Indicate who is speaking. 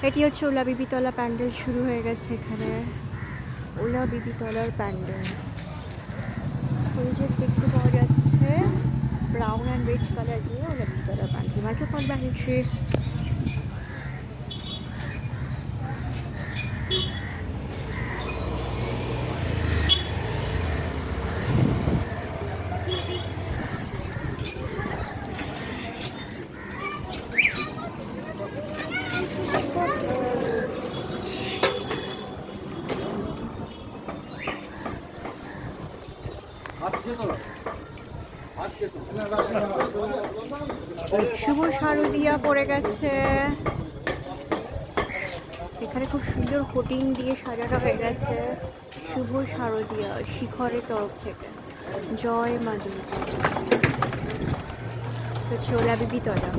Speaker 1: এটি হচ্ছে ওলা বিবিতলা প্যান্ডেল শুরু হয়ে গেছে এখানে। ওলা বিবিতলার প্যান্ডেল ওই যে দেখতে পাওয়া যাচ্ছে ব্রাউন অ্যান্ড রেড কালার দিয়ে ওলা বিবিতলার প্যান্ডেল মাঝে পড়বে হচ্ছে। শুভ শারদিয়া পড়ে গেছে এখানে, খুব সুন্দর হোর্ডিং দিয়ে সাজানো হয়ে গেছে। শুভ শারদিয়া শিখরের তরফ থেকে, জয় মা দুর্গা। হচ্ছে ওলা বিবিতলা।